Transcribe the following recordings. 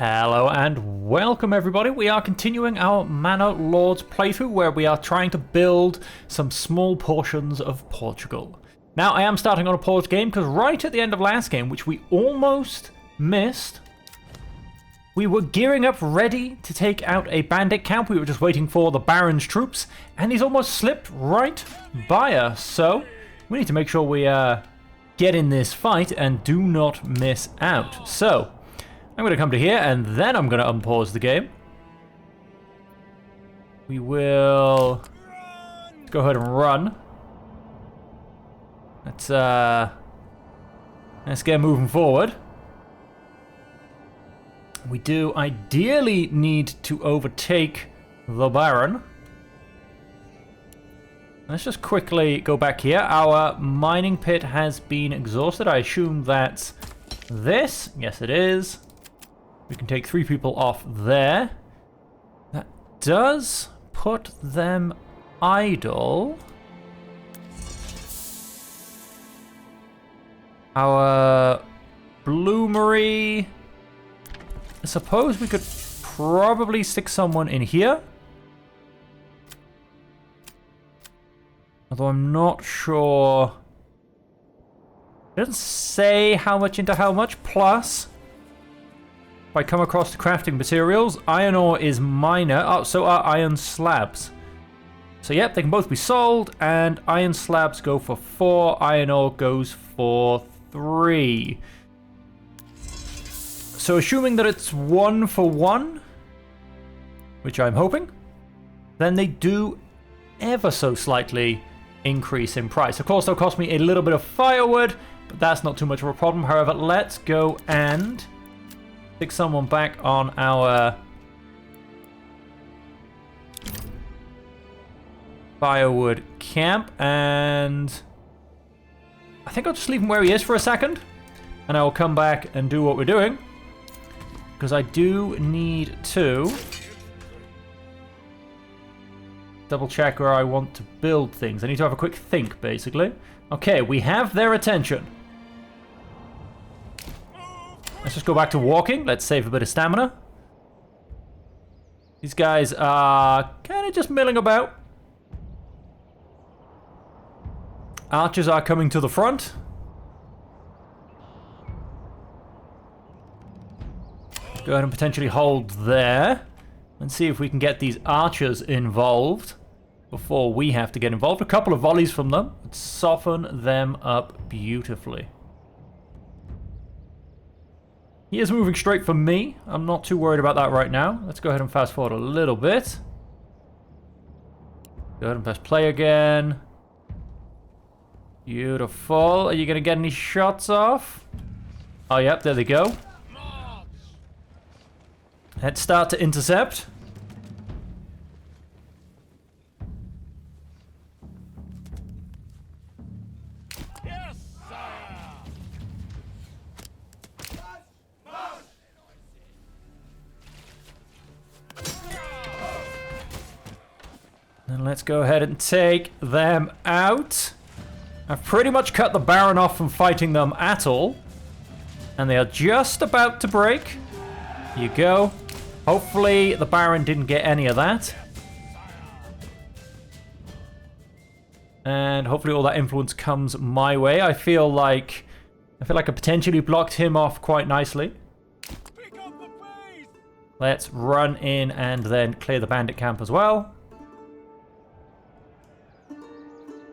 Hello and welcome everybody. We are continuing our Manor Lords playthrough where we are trying to build some small portions of Portugal. Now I am starting on a paused game because right at the end of last game, which we almost missed, we were gearing up ready to take out a bandit camp. We were just waiting for the Baron's troops and he's almost slipped right by us. So we need to make sure we get in this fight and do not miss out. So I'm going to come to here, and then I'm going to unpause the game. We will go ahead and run. Let's get moving forward. We do ideally need to overtake the Baron. Let's just quickly go back here. Our mining pit has been exhausted. I assume that's this. Yes, it is. We can take 3 people off there. That does put them idle. Our bloomery. I suppose we could probably stick someone in here. Although I'm not sure. It doesn't say how much into how much. Plus, if I come across the crafting materials, iron ore is minor. Oh, so are iron slabs. So yep, they can both be sold, and iron slabs go for 4, iron ore goes for 3. So assuming that it's 1 for 1, which I'm hoping, then they do ever so slightly increase in price. Of course, they'll cost me a little bit of firewood, but that's not too much of a problem. However, let's go and stick someone back on our firewood camp, and I think I'll just leave him where he is for a second, and I will come back and do what we're doing, because I do need to double check where I want to build things. I need to have a quick think, basically. Okay, we have their attention. Let's just go back to walking. Let's save a bit of stamina. These guys are kind of just milling about. Archers are coming to the front. Go ahead and potentially hold there. And see if we can get these archers involved before we have to get involved. A couple of volleys from them would soften them up beautifully. He is moving straight for me. I'm not too worried about that right now. Let's go ahead and fast forward a little bit. Go ahead and press play again. Beautiful. Are you going to get any shots off? Oh, yep, there they go. Let's start to intercept. And let's go ahead and take them out. I've pretty much cut the Baron off from fighting them at all. And they are just about to break. Here you go. Hopefully the Baron didn't get any of that. And hopefully all that influence comes my way. I feel like I potentially blocked him off quite nicely. Let's run in and then clear the bandit camp as well.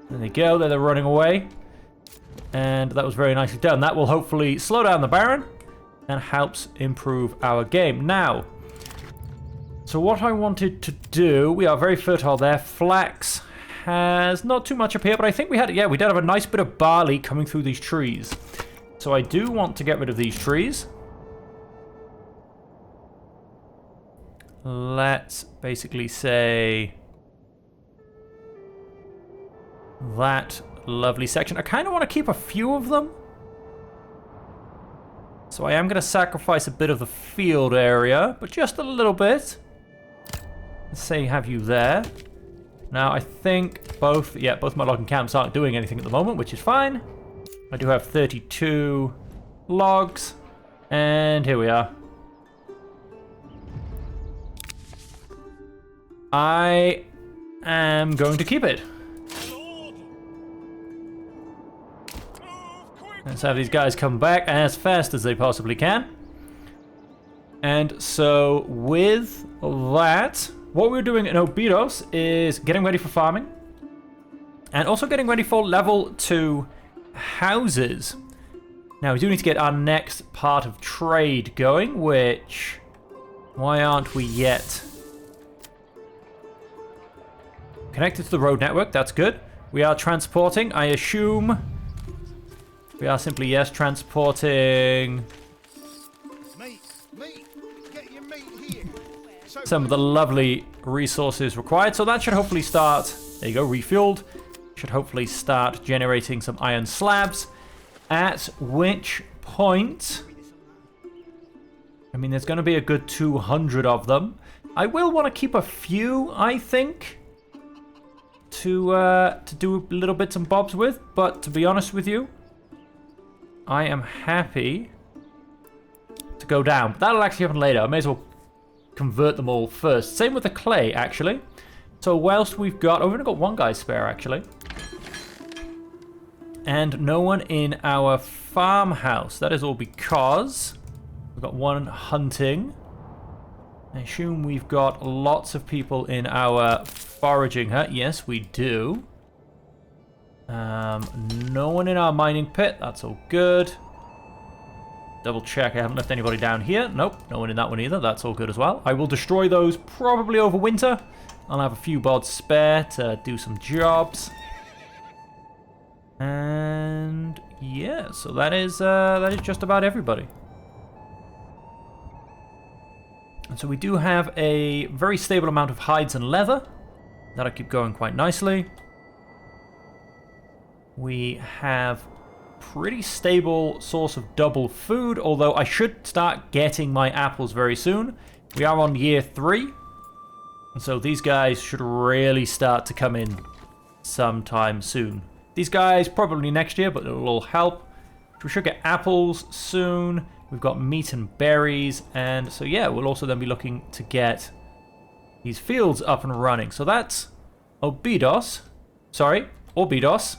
There they go, they're running away. And that was very nicely done. That will hopefully slow down the Baron and helps improve our game. Now, so what I wanted to do, we are very fertile there. Flax has not too much up here, but I think we did have a nice bit of barley coming through these trees. So I do want to get rid of these trees. Let's basically say that lovely section. I kind of want to keep a few of them. So I am going to sacrifice a bit of the field area, but just a little bit. Let's say have you there. Now I think both my logging camps aren't doing anything at the moment, which is fine. I do have 32 logs, and here we are. I am going to keep it. Let's have these guys come back as fast as they possibly can. And so with that, what we're doing in Obidos is getting ready for farming. And also getting ready for level 2 houses. Now we do need to get our next part of trade going, which... why aren't we yet? Connected to the road network, that's good. We are transporting, I assume. We are simply, yes, transporting Get your meat here. some of the lovely resources required. So that should hopefully start, there you go, refueled. Should hopefully start generating some iron slabs. At which point, I mean, there's going to be a good 200 of them. I will want to keep a few, I think, to do little bits and bobs with. But to be honest with you, I am happy to go down. But that'll actually happen later. I may as well convert them all first. Same with the clay, actually. So whilst we've got... oh, we've only got one guy spare, actually. And no one in our farmhouse. That is all because we've got one hunting. I assume we've got lots of people in our foraging hut. Yes, we do. No one in our mining pit. That's all good. Double check. I haven't left anybody down here. Nope, no one in that one either. That's all good as well. I will destroy those probably over winter. I'll have a few bods spare to do some jobs. And yeah, so that is just about everybody. And so we do have a very stable amount of hides and leather. That'll keep going quite nicely. We have pretty stable source of double food, although I should start getting my apples very soon. We are on year 3. And so these guys should really start to come in sometime soon. These guys probably next year, but it'll all help. We should get apples soon. We've got meat and berries. And so yeah, we'll also then be looking to get these fields up and running. So that's Obidos. Sorry, Orbidos.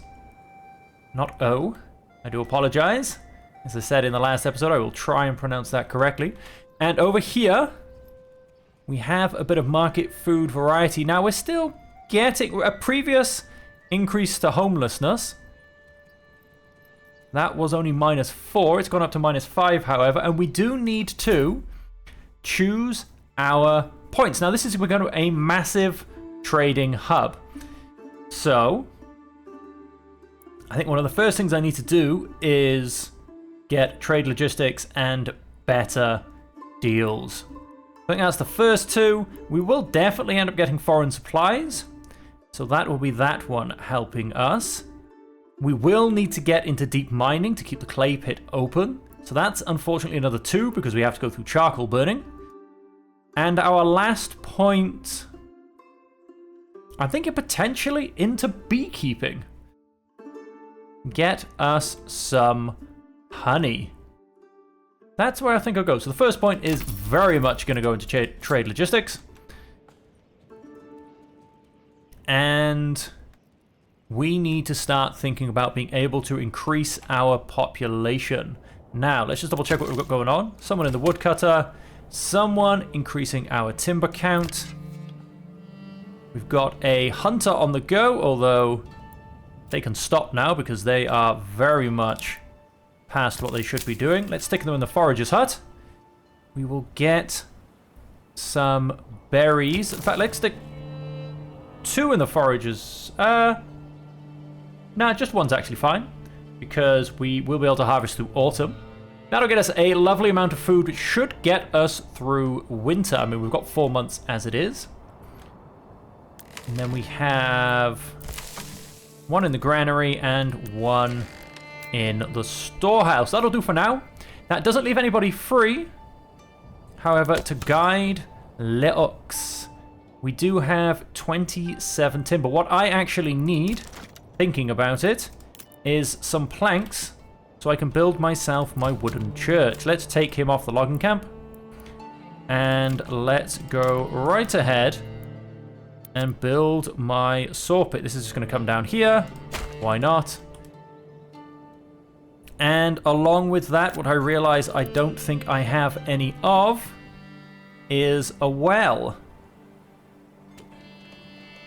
Not O. I do apologize. As I said in the last episode, I will try and pronounce that correctly. And over here, we have a bit of market food variety. Now, we're still getting a previous increase to homelessness. That was only -4. It's gone up to -5, however. And we do need to choose our points. Now, this is, we're going to a massive trading hub. So, I think one of the first things I need to do is get trade logistics and better deals. I think that's the first two. We will definitely end up getting foreign supplies. So that will be that one helping us. We will need to get into deep mining to keep the clay pit open. So that's unfortunately another 2 because we have to go through charcoal burning. And our last point, I'm thinking potentially into beekeeping. Get us some honey. That's where I think I'll go. So the first point is very much going to go into trade logistics. And we need to start thinking about being able to increase our population. Now, let's just double check what we've got going on. Someone in the woodcutter. Someone increasing our timber count. We've got a hunter on the go, although they can stop now because they are very much past what they should be doing. Let's stick them in the forager's hut. We will get some berries. In fact, let's stick 2 in the forager's. Nah, just one's actually fine because we will be able to harvest through autumn. That'll get us a lovely amount of food, which should get us through winter. I mean, we've got 4 months as it is. And then we have 1 in the granary and 1 in the storehouse. That'll do for now. That doesn't leave anybody free. However, to guide Leox, we do have 27 timber. What I actually need, thinking about it, is some planks so I can build myself my wooden church. Let's take him off the logging camp. And let's go right ahead and build my saw pit. This is just going to come down here. Why not? And along with that, what I realize I don't think I have any of is a well.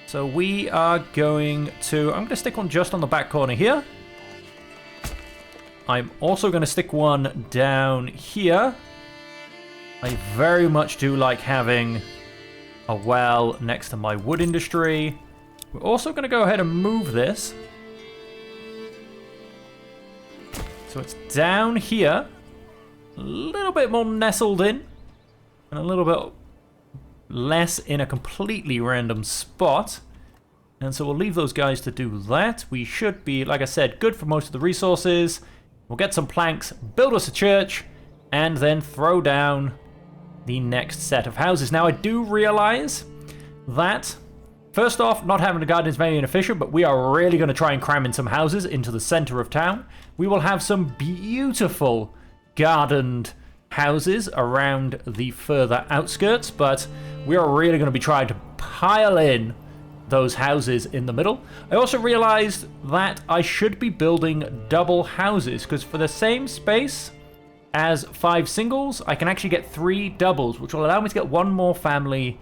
So we are going to... I'm going to stick one just on the back corner here. I'm also going to stick one down here. I very much do like having a well next to my wood industry. We're also going to go ahead and move this. So it's down here, a little bit more nestled in, and a little bit less in a completely random spot. And so we'll leave those guys to do that. We should be, like I said, good for most of the resources. We'll get some planks, build us a church, and then throw down the next set of houses. Now I do realize that, first off, not having a garden is very inefficient, but we are really going to try and cram in some houses into the center of town. We will have some beautiful gardened houses around the further outskirts, but we are really going to be trying to pile in those houses in the middle. I also realized that I should be building double houses, because for the same space as 5 singles, I can actually get 3 doubles, which will allow me to get one more family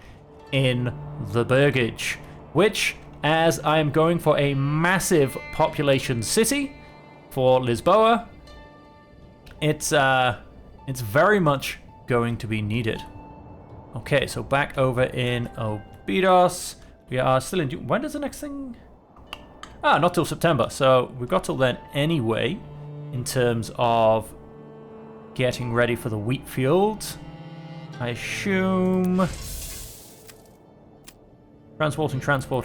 in the burgage, which, as I am going for a massive population city for Lisboa, it's very much going to be needed. Okay, so back over in Obidos, we are still in... When does the next thing... Ah, not till September, so we've got till then anyway, in terms of getting ready for the wheat fields. I assume... Transporting. Whoa,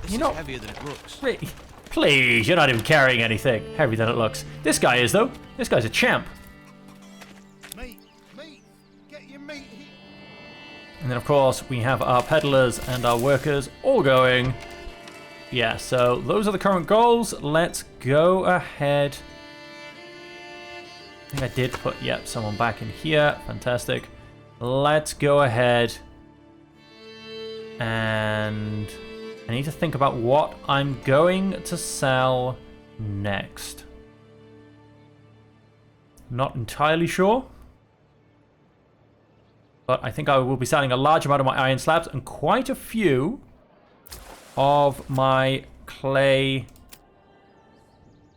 this You know, is heavier than it looks. really, please, you're not even carrying anything heavier than it looks. This guy is, though. This guy's a champ. Meat, get your meat here. And then, of course, we have our peddlers and our workers all going. Yeah, so those are the current goals. Let's go ahead. I think I did put, yep, someone back in here. Fantastic. Let's go ahead. And I need to think about what I'm going to sell next. Not entirely sure. But I think I will be selling a large amount of my iron slabs and quite a few of my clay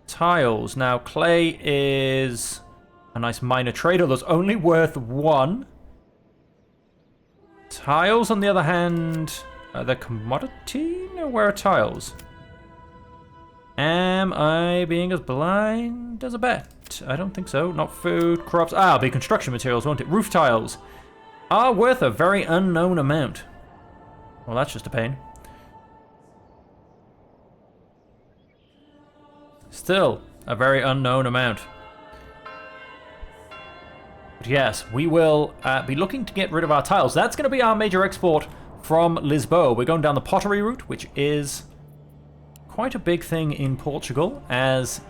tiles. Now, clay is a nice minor trade, although it's only worth 1. Tiles, on the other hand, are they commodity? No, where are tiles? Am I being as blind as a bat? I don't think so. Not food, crops. Ah, it'll be construction materials, won't it? Roof tiles are worth a very unknown amount. Well, that's just a pain. Still, a very unknown amount. But yes, we will be looking to get rid of our tiles. That's going to be our major export from Lisboa. We're going down the pottery route, which is quite a big thing in Portugal, as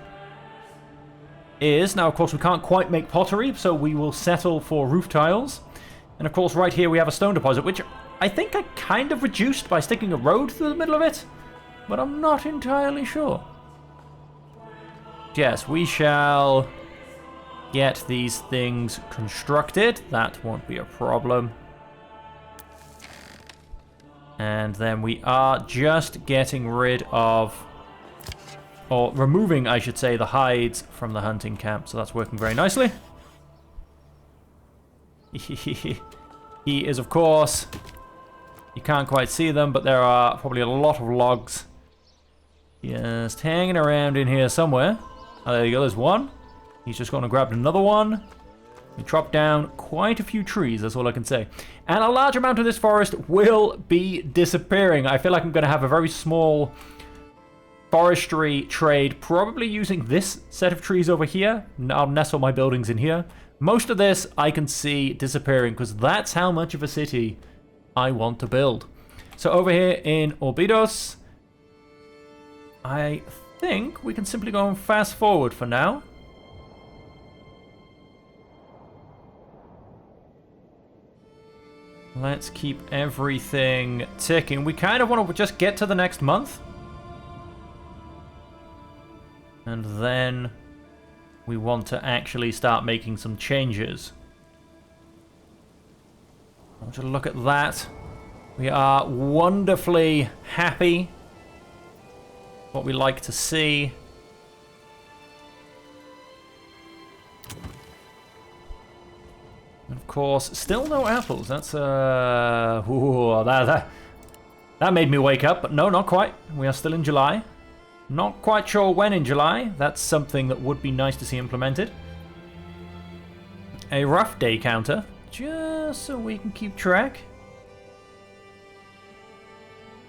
is. Now, of course, we can't quite make pottery, so we will settle for roof tiles. And, of course, right here we have a stone deposit, which I think I kind of reduced by sticking a road through the middle of it, but I'm not entirely sure. Yes, we shall get these things constructed. That won't be a problem. And then we are just getting rid of, or removing, I should say, the hides from the hunting camp. So that's working very nicely. He is, of course, you can't quite see them, but there are probably a lot of logs just hanging around in here somewhere. Oh, there you go, there's one. He's just going to grab another one. We chop down quite a few trees, that's all I can say. And a large amount of this forest will be disappearing. I feel like I'm going to have a very small forestry trade, probably using this set of trees over here. I'll nestle my buildings in here. Most of this I can see disappearing, because that's how much of a city I want to build. So over here in Orbidos, I think we can simply go and fast forward for now. Let's keep everything ticking. We kind of want to just get to the next month. And then we want to actually start making some changes. I want you to look at that. We are wonderfully happy. What we like to see. And of course, still no apples. That's ooh, that made me wake up, but no, not quite. We are still in July. Not quite sure when in July. That's something that would be nice to see implemented. A rough day counter, just so we can keep track.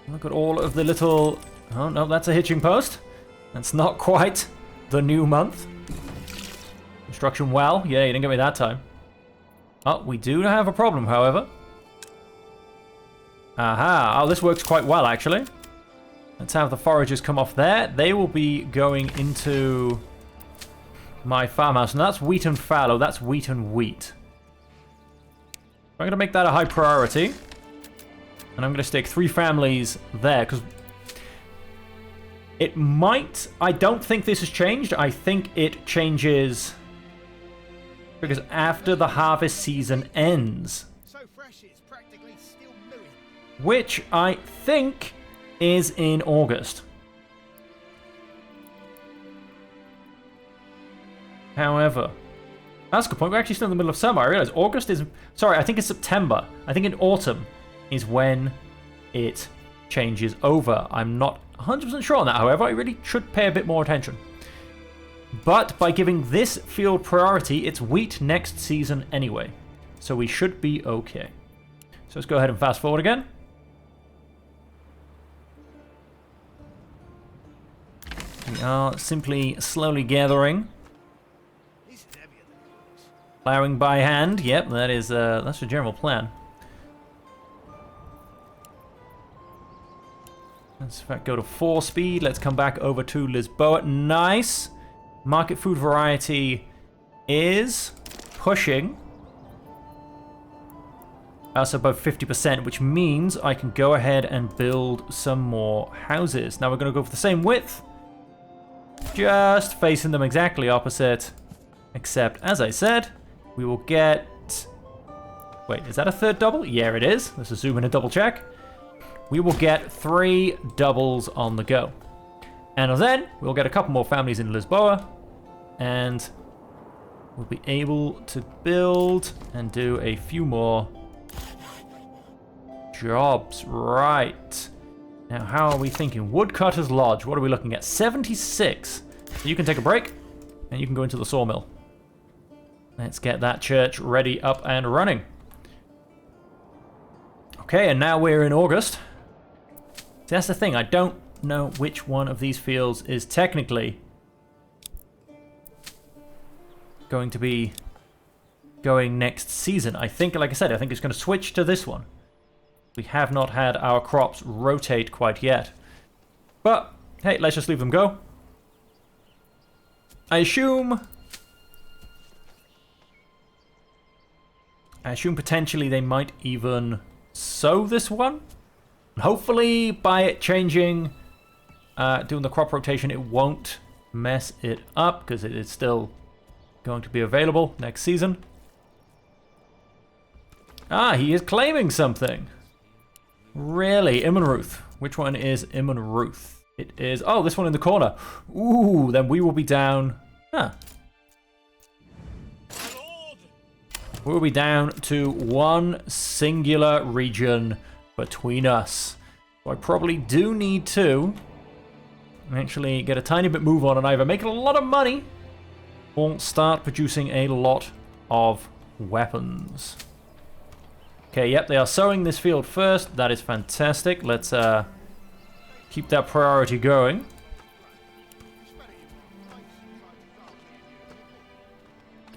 Look at all of the little... Oh, no, that's a hitching post. That's not quite the new month. Construction well. Yeah, you didn't get me that time. Oh, we do have a problem, however. Aha. Oh, this works quite well, actually. Let's have the foragers come off there. They will be going into my farmhouse. And that's wheat and fallow. That's wheat and wheat. I'm going to make that a high priority. And I'm going to stick 3 families there, because it might... I don't think this has changed. I think it changes because after the harvest season ends. So fresh it's practically still milling. Which I think is in August. However, that's a good point. We're actually still in the middle of summer. I realize August is... Sorry, I think it's September. I think in autumn is when it changes over. I'm not 100% sure on that, however. I really should pay a bit more attention. But by giving this field priority, it's wheat next season anyway. So we should be okay. So let's go ahead and fast forward again. We are simply slowly gathering. This is heavier than it looks. Plowing by hand. Yep, that's the general plan. Let's in fact go to 4 speed. Let's come back over to Lisboa. Nice. Market food variety is pushing us above 50%, which means I can go ahead and build some more houses. Now we're going to go for the same width, just facing them exactly opposite, except, as I said, we will get... Wait, is that a third double? Yeah, it is. Let's zoom in and double check. We will get 3 doubles on the go. And then we'll get a couple more families in Lisboa, and we'll be able to build and do a few more jobs. Right. Now, how are we thinking? Woodcutter's Lodge. What are we looking at? 76. So you can take a break, and you can go into the sawmill. Let's get that church ready, up and running. Okay, and now we're in August. See, that's the thing. I don't know which one of these fields is technically going to be going next season. I think, like I said, I think it's going to switch to this one. We have not had our crops rotate quite yet. But, hey, let's just leave them go. I assume potentially they might even sow this one. Hopefully, by it changing, doing the crop rotation, it won't mess it up, because it is still going to be available next season. Ah, he is claiming something. Really? Immonruth. Which one is Immonruth? It is... Oh, this one in the corner. Ooh, then we will be down... Huh. We will be down to one singular region between us. So I probably do need to actually get a tiny bit move on and either make a lot of money or start producing a lot of weapons. Okay, yep, they are sowing this field first. That is fantastic. Let's keep that priority going.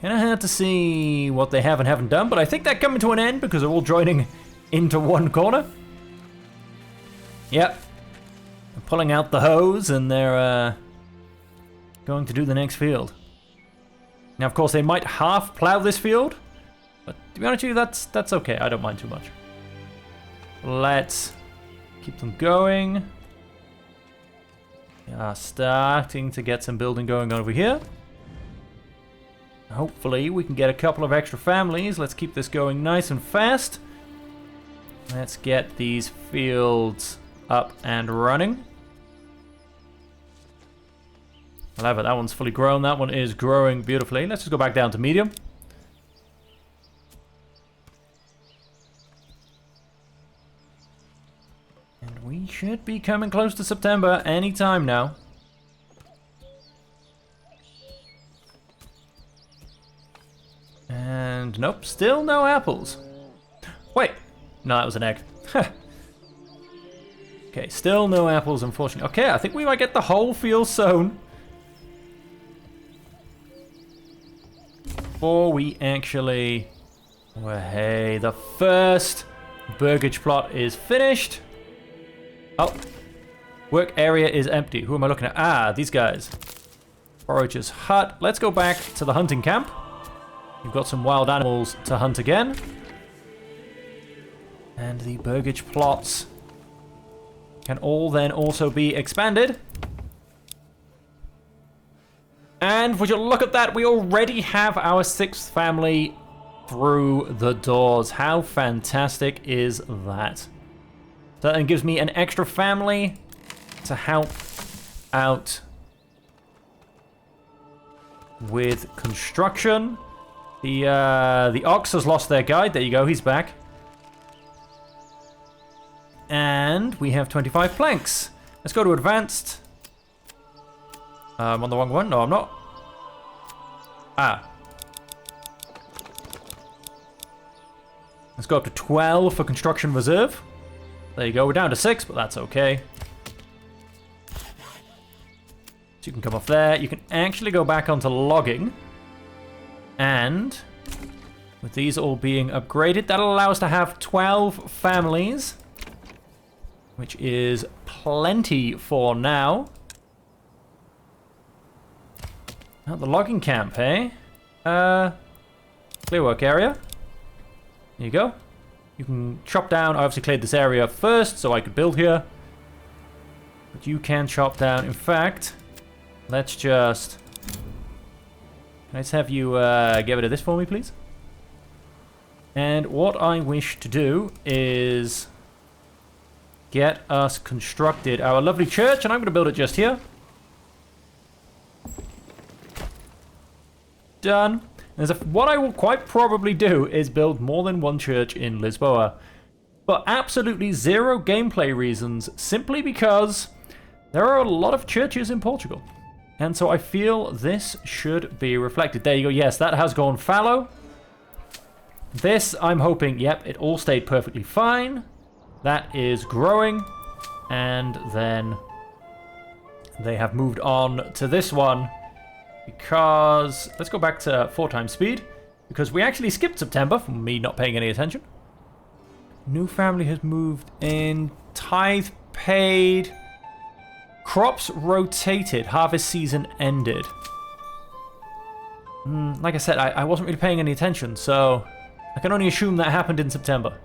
Kind of had to see what they have and haven't done, but I think they're coming to an end because they're all joining into one corner. Yep. They're pulling out the hose and they're going to do the next field. Now, of course, they might half plow this field, but to be honest with you, that's okay. I don't mind too much. Let's keep them going. We are starting to get some building going on over here. Hopefully we can get a couple of extra families. Let's keep this going nice and fast. Let's get these fields up and running. I love it. That one's fully grown. That one is growing beautifully. Let's just go back down to medium. And we should be coming close to September any time now. And nope, still no apples. Wait, no, that was an egg. Okay, still no apples, unfortunately. Okay, I think we might get the whole field sown before we actually... Well, hey, the first burgage plot is finished. Oh, work area is empty. Who am I looking at? Ah, these guys. Forager's hut. Let's go back to the hunting camp. We've got some wild animals to hunt again. And the burgage plots can all then also be expanded. And would you look at that, we already have our 6th family through the doors. How fantastic is that? So that then gives me an extra family to help out with construction. The ox has lost their guide. There you go, he's back. And we have 25 planks. Let's go to advanced. I'm on the wrong one. No, I'm not. Ah. Let's go up to 12 for construction reserve. There you go. We're down to 6, but that's okay. So you can come off there. You can actually go back onto logging. And with these all being upgraded, that'll allow us to have 12 families, which is plenty for now. Now the logging camp, hey? Clear work area. There you go. You can chop down. I obviously cleared this area first so I could build here. But you can chop down. In fact, let's just... Can I just have you get rid of this for me, please? And what I wish to do is get us constructed our lovely church, and I'm going to build it just here. Done. What I will quite probably do is build more than one church in Lisboa. For absolutely zero gameplay reasons, simply because there are a lot of churches in Portugal. And so I feel this should be reflected. There you go. Yes, that has gone fallow. This, I'm hoping, yep, it all stayed perfectly fine. That is growing. And then they have moved on to this one. Because, let's go back to 4 times speed. Because we actually skipped September from me not paying any attention. New family has moved in. Tithe paid. Crops rotated. Harvest season ended. Like I said, I wasn't really paying any attention, so I can only assume that happened in September.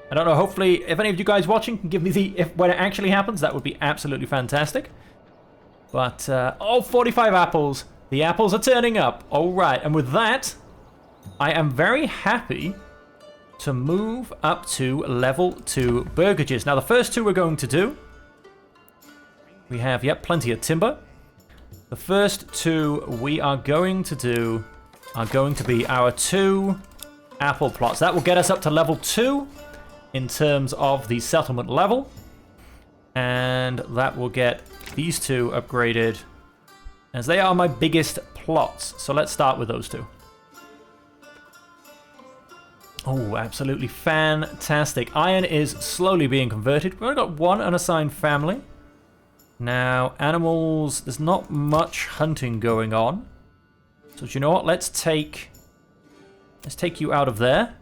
I don't know, hopefully, if any of you guys watching can give me when it actually happens, that would be absolutely fantastic. But, oh, 45 apples. The apples are turning up. All right, and with that, I am very happy to move up to level 2 burgages. Now, the first 2 we're going to do, we have, yep, plenty of timber. The first 2 we are going to do are going to be our 2 apple plots. That will get us up to level 2 in terms of the settlement level. And that will get these 2 upgraded, as they are my biggest plots. So let's start with those 2. Oh, absolutely fantastic. Iron is slowly being converted. We've only got 1 unassigned family. Now, animals, there's not much hunting going on. So do you know what? Let's take you out of there.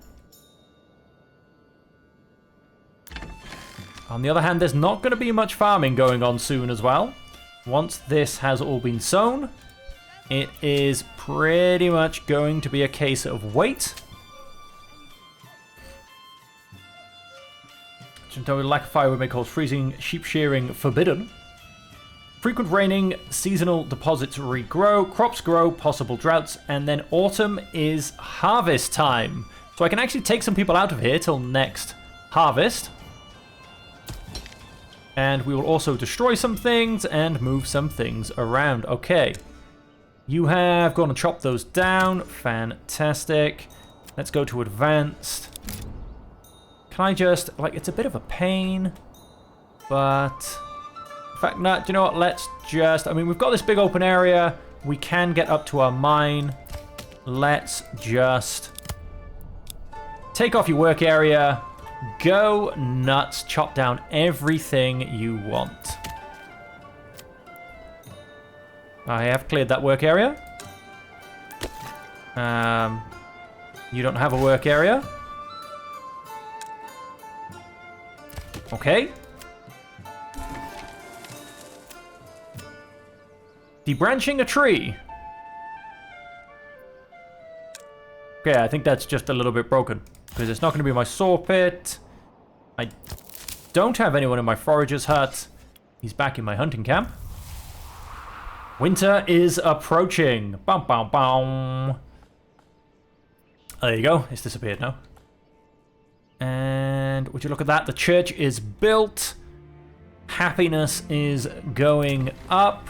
On the other hand, there's not going to be much farming going on soon as well. Once this has all been sown, it is pretty much going to be a case of wait. Lack of firewood may cause freezing, sheep shearing forbidden. Frequent raining, seasonal deposits regrow, crops grow, possible droughts, and then autumn is harvest time. So I can actually take some people out of here till next harvest. And we will also destroy some things and move some things around. Okay. You have gone and chopped those down. Fantastic. Let's go to advanced. Can I just, like, it's a bit of a pain, but in fact, no, do you know what? Let's just, I mean, we've got this big open area. We can get up to our mine. Let's just take off your work area. Go nuts. Chop down everything you want. I have cleared that work area. You don't have a work area. Okay. Debranching a tree. Okay, I think that's just a little bit broken. Because it's not going to be my saw pit. I don't have anyone in my forager's hut. He's back in my hunting camp. Winter is approaching. Bum, bum, bum. There you go. It's disappeared now. And would you look at that? The church is built. Happiness is going up.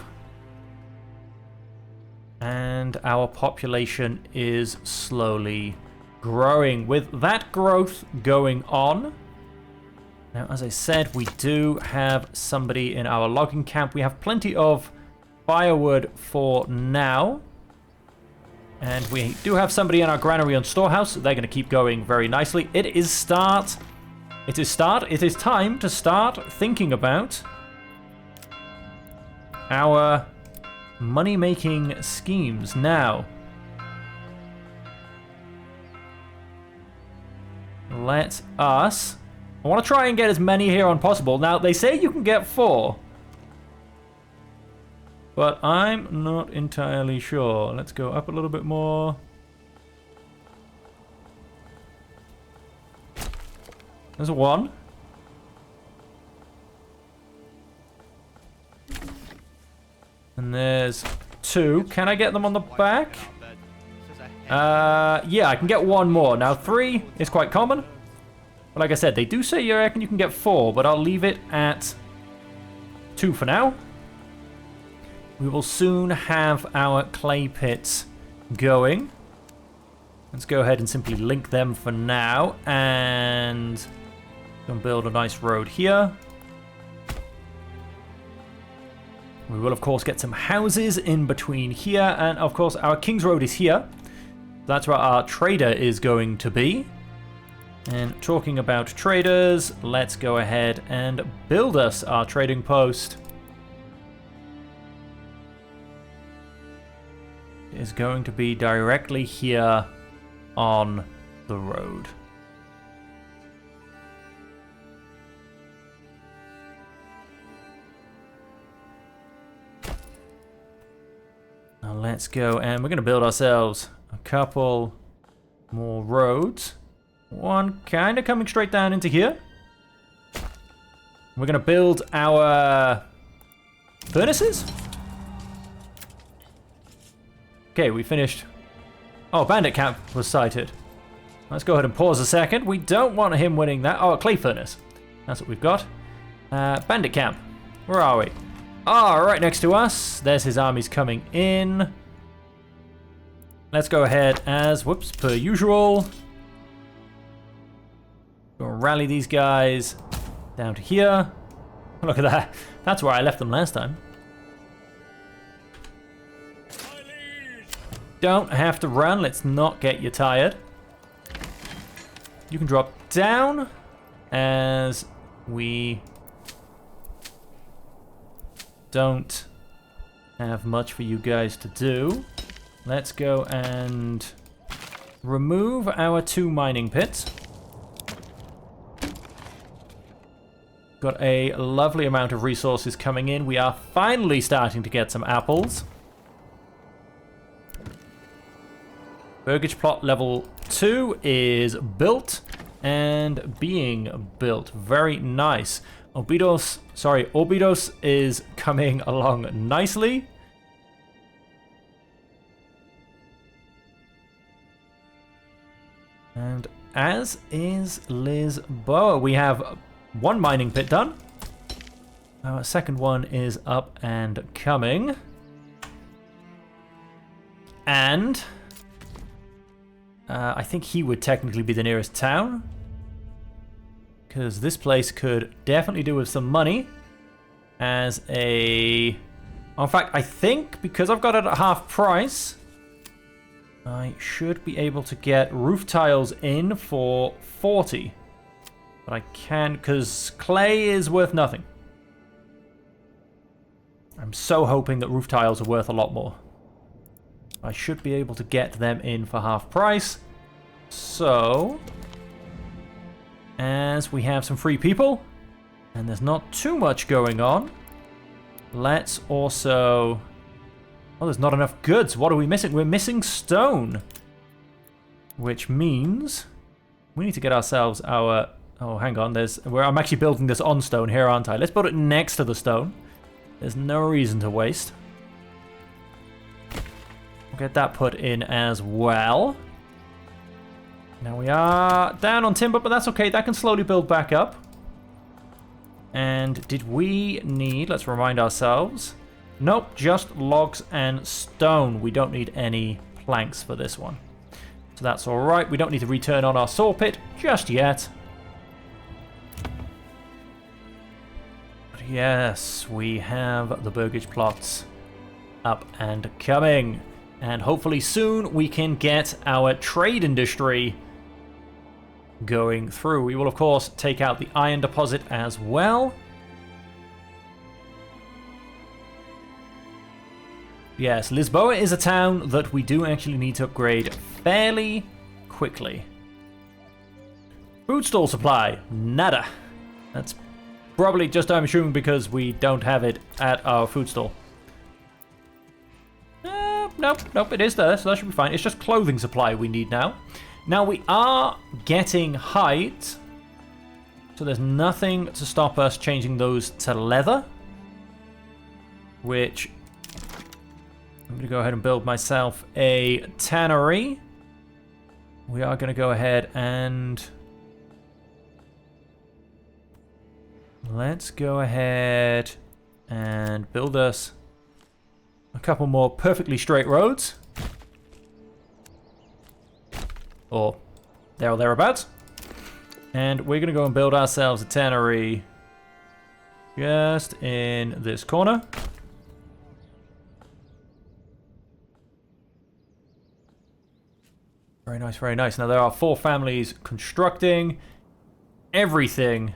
And our population is slowly growing. With that growth going on, now as I said, we do have somebody in our logging camp. We have plenty of firewood for now. And we do have somebody in our granary and storehouse. They're going to keep going very nicely. It is time to start thinking about our money-making schemes now. Let us... I want to try and get as many here on possible. Now, they say you can get 4. But I'm not entirely sure. Let's go up a little bit more. There's a 1. And there's 2. Can I get them on the back? Yeah, I can get 1 more. Now 3 is quite common. But like I said, they do say you reckon you can get 4, but I'll leave it at 2 for now. We will soon have our clay pits going. Let's go ahead and simply link them for now. And build a nice road here. We will, of course, get some houses in between here. And, of course, our King's Road is here. That's where our trader is going to be. And talking about traders, let's go ahead and build us our trading post. Is going to be directly here on the road. Now let's go, and we're going to build ourselves a couple more roads. One kind of coming straight down into here. We're going to build our furnaces. Okay, we finished. Oh, bandit camp was sighted. Let's go ahead and pause a second. We don't want him winning that. Oh, a clay furnace. That's what we've got. Bandit camp. Where are we? Oh, right next to us. There's his armies coming in. Let's go ahead as, whoops, per usual. Go and rally these guys down to here. Look at that. That's where I left them last time. Don't have to run. Let's not get you tired. You can drop down as we don't have much for you guys to do. Let's go and remove our 2 mining pits. Got a lovely amount of resources coming in. We are finally starting to get some apples. Burgage plot level 2 is built. and being built. Very nice. Orbidos is coming along nicely. And as is Lisboa. We have one mining pit done. Our second one is up and coming. And I think he would technically be the nearest town, because this place could definitely do with some money as a... In fact, I think because I've got it at half price, I should be able to get roof tiles in for 40. But I can't because clay is worth nothing. I'm so hoping that roof tiles are worth a lot more. I should be able to get them in for half price. So, as we have some free people, and there's not too much going on, let's also... Oh, there's not enough goods. What are we missing? We're missing stone. Which means we need to get ourselves our... Oh, hang on. I'm actually building this on stone here, aren't I? Let's put it next to the stone. There's no reason to waste. We'll get that put in as well. Now we are down on timber, but that's okay. That can slowly build back up. And did we need... Let's remind ourselves... Nope, just logs and stone. We don't need any planks for this one. So that's alright. We don't need to return on our saw pit just yet. But yes, we have the burgage plots up and coming. And hopefully soon we can get our trade industry going through. We will, of course, take out the iron deposit as well. Yes, Lisboa is a town that we do actually need to upgrade fairly quickly. Food stall supply, nada. That's probably just, I'm assuming, because we don't have it at our food stall. Nope, it is there, so that should be fine. It's just clothing supply we need now. Now we are getting height, so there's nothing to stop us changing those to leather, which... I'm going to go ahead and build myself a tannery. We are going to go ahead and... Let's go ahead and build us a couple more perfectly straight roads. Or there or thereabouts. And we're going to go and build ourselves a tannery just in this corner. Very nice, very nice. Now there are 4 families constructing. Everything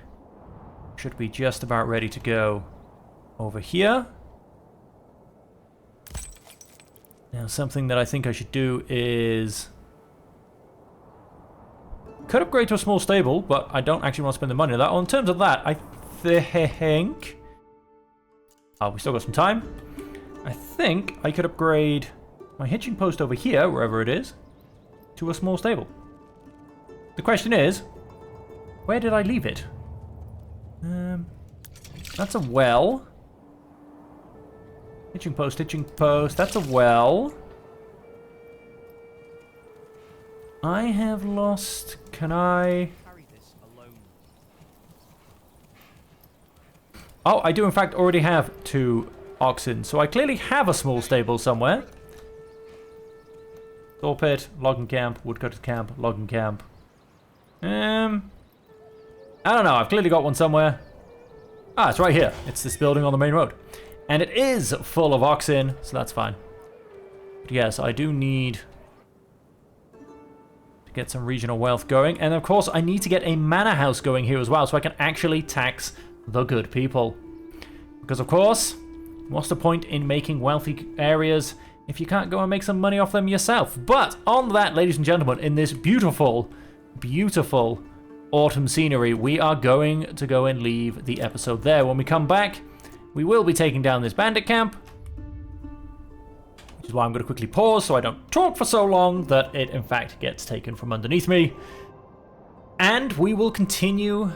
should be just about ready to go over here. Now something that I think I should do is... Could upgrade to a small stable, but I don't actually want to spend the money on that. Well, in terms of that, I think... Oh, we still got some time. I think I could upgrade my hitching post over here, wherever it is, to a small stable. The question is, where did I leave it? That's a well. Hitching post, that's a well. I have lost... Can I... Carry this alone. Oh, I do in fact already have 2 oxen, so I clearly have a small stable somewhere. Saw pit, logging camp, woodcutter camp, logging camp. I don't know, I've clearly got one somewhere. Ah, it's right here. It's this building on the main road. And it is full of oxen, so that's fine. But yes, I do need to get some regional wealth going. And of course, I need to get a manor house going here as well, so I can actually tax the good people. Because of course, what's the point in making wealthy areas if you can't go and make some money off them yourself? But on that, ladies and gentlemen, in this beautiful, beautiful autumn scenery, we are going to go and leave the episode there. When we come back, we will be taking down this bandit camp, which is why I'm going to quickly pause so I don't talk for so long that it in fact gets taken from underneath me. And we will continue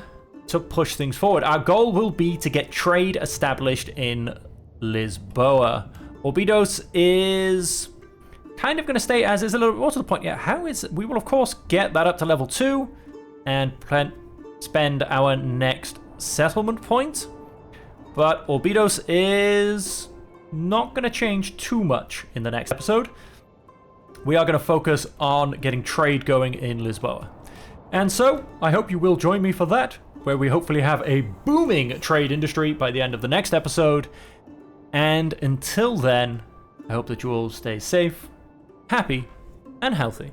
to push things forward. Our goal will be to get trade established in Lisboa. Orbidos is kind of going to stay as is a little bit more to the point. Yeah, we will of course get that up to level 2 and spend our next settlement point. But Orbidos is not going to change too much in the next episode. We are going to focus on getting trade going in Lisboa. And so, I hope you will join me for that, where we hopefully have a booming trade industry by the end of the next episode. And until then, I hope that you all stay safe, happy, and healthy.